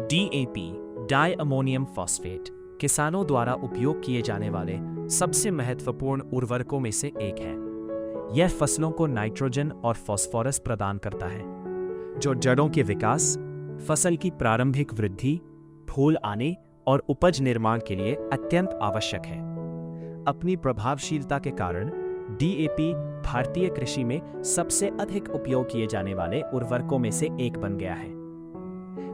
DAP di ammonium phosphate किसानों द्वारा उपयोग किए जाने वाले सबसे महत्वपूर्ण उर्वरकों में से एक है। यह फसलों को नाइट्रोजन और फास्फोरस प्रदान करता है, जो जड़ों के विकास, फसल की प्रारंभिक वृद्धि, फूल आने और उपज निर्माण के लिए अत्यंत आवश्यक है। अपनी प्रभावशीलता के कारण डीएपी भारतीय कृषि में सबसे अधिक उपयोग किए जाने वाले उर्वरकों में से एक बन गया है।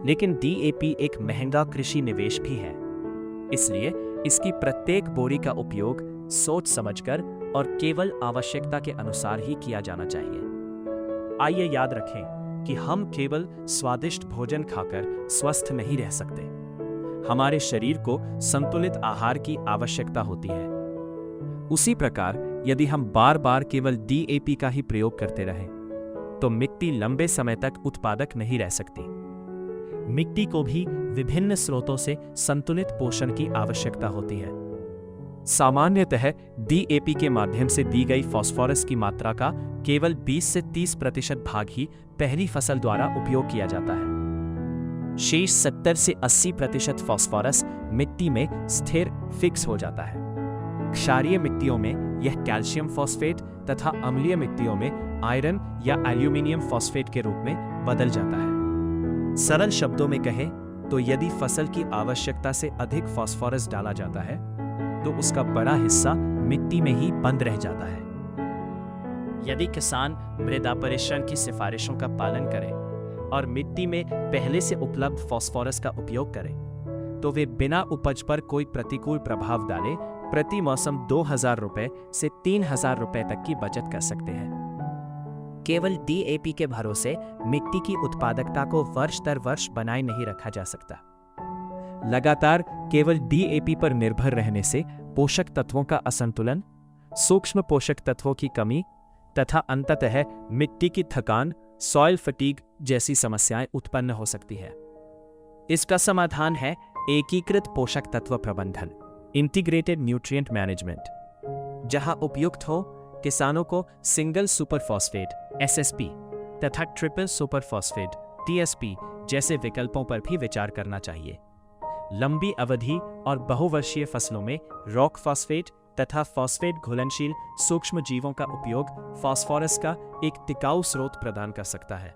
लेकिन डीएपी एक महंगा कृषि निवेश भी है, इसलिए इसकी प्रत्येक बोरी का उपयोग सोच समझकर और केवल आवश्यकता के अनुसार ही किया जाना चाहिए। आइए याद रखें कि हम केवल स्वादिष्ट भोजन खाकर स्वस्थ नहीं रह सकते। हमारे शरीर को संतुलित आहार की आवश्यकता होती है। उसी प्रकार यदि हम बार बार केवल डीएपी का ही प्रयोग करते रहें, तो मिट्टी लंबे समय तक उत्पादक नहीं रह सकती। मिट्टी को भी विभिन्न स्रोतों से संतुलित पोषण की आवश्यकता होती है। सामान्यतः डीएपी के माध्यम से दी गई फास्फोरस की मात्रा का केवल 20 से 30% भाग ही पहली फसल द्वारा उपयोग किया जाता है। शेष 70 से 80% फास्फोरस मिट्टी में स्थिर फिक्स हो जाता है। क्षारीय मिट्टियों में यह कैल्शियम फॉस्फेट तथा अम्लीय मिट्टियों में आयरन या एल्यूमिनियम फॉस्फेट के रूप में बदल जाता है। सरल शब्दों में कहें तो यदि फसल की आवश्यकता से अधिक फास्फोरस डाला जाता है, तो उसका बड़ा हिस्सा मिट्टी में ही बंद रह जाता है। यदि किसान मृदा परीक्षण की सिफारिशों का पालन करें और मिट्टी में पहले से उपलब्ध फास्फोरस का उपयोग करें, तो वे बिना उपज पर कोई प्रतिकूल प्रभाव डाले प्रति मौसम 2000 रुपए से 3000 रुपए तक की बचत कर सकते हैं। केवल डीएपी के भरोसे मिट्टी की उत्पादकता को वर्ष दर वर्ष बनाए नहीं रखा जा सकता। लगातार केवल डीएपी पर निर्भर रहने से पोषक तत्वों का असंतुलन, सूक्ष्म पोषक तत्वों की कमी तथा अंततः मिट्टी की थकान, सॉइल फटीग जैसी समस्याएं उत्पन्न हो सकती है। इसका समाधान है एकीकृत पोषक तत्व प्रबंधन, इंटीग्रेटेड न्यूट्रिएंट मैनेजमेंट, जहां उपयुक्त हो किसानों को सिंगल सुपर फॉस्फेट एसएसपी तथा ट्रिपल सुपर फॉस्फेट टीएसपी जैसे विकल्पों पर भी विचार करना चाहिए। लंबी अवधि और बहुवर्षीय फसलों में रॉक फॉस्फेट तथा फॉस्फेट घुलनशील सूक्ष्म जीवों का उपयोग फास्फोरस का एक टिकाऊ स्रोत प्रदान कर सकता है।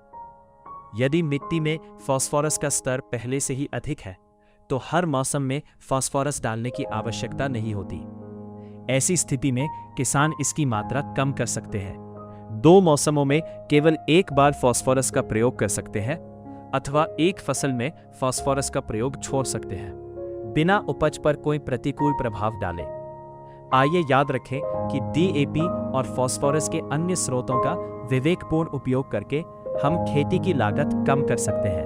यदि मिट्टी में फास्फोरस का स्तर पहले से ही अधिक है, तो हर मौसम में फास्फोरस डालने की आवश्यकता नहीं होती। ऐसी स्थिति में किसान इसकी मात्रा कम कर सकते हैं। 2 मौसमों में केवल एक बार फास्फोरस का प्रयोग कर सकते हैं अथवा एक फसल में फास्फोरस का प्रयोग छोड़ सकते हैं, बिना उपज पर कोई प्रतिकूल प्रभाव डाले। आइए याद रखें कि डीएपी और फास्फोरस के अन्य स्रोतों का विवेकपूर्ण उपयोग करके हम खेती की लागत कम कर सकते हैं,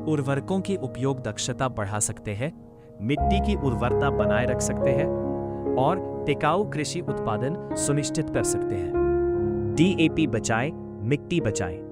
उर्वरकों की उपयोग दक्षता बढ़ा सकते हैं, मिट्टी की उर्वरता बनाए रख सकते हैं और टिकाऊ कृषि उत्पादन सुनिश्चित कर सकते हैं। डीएपी बचाएं, मिट्टी बचाएं।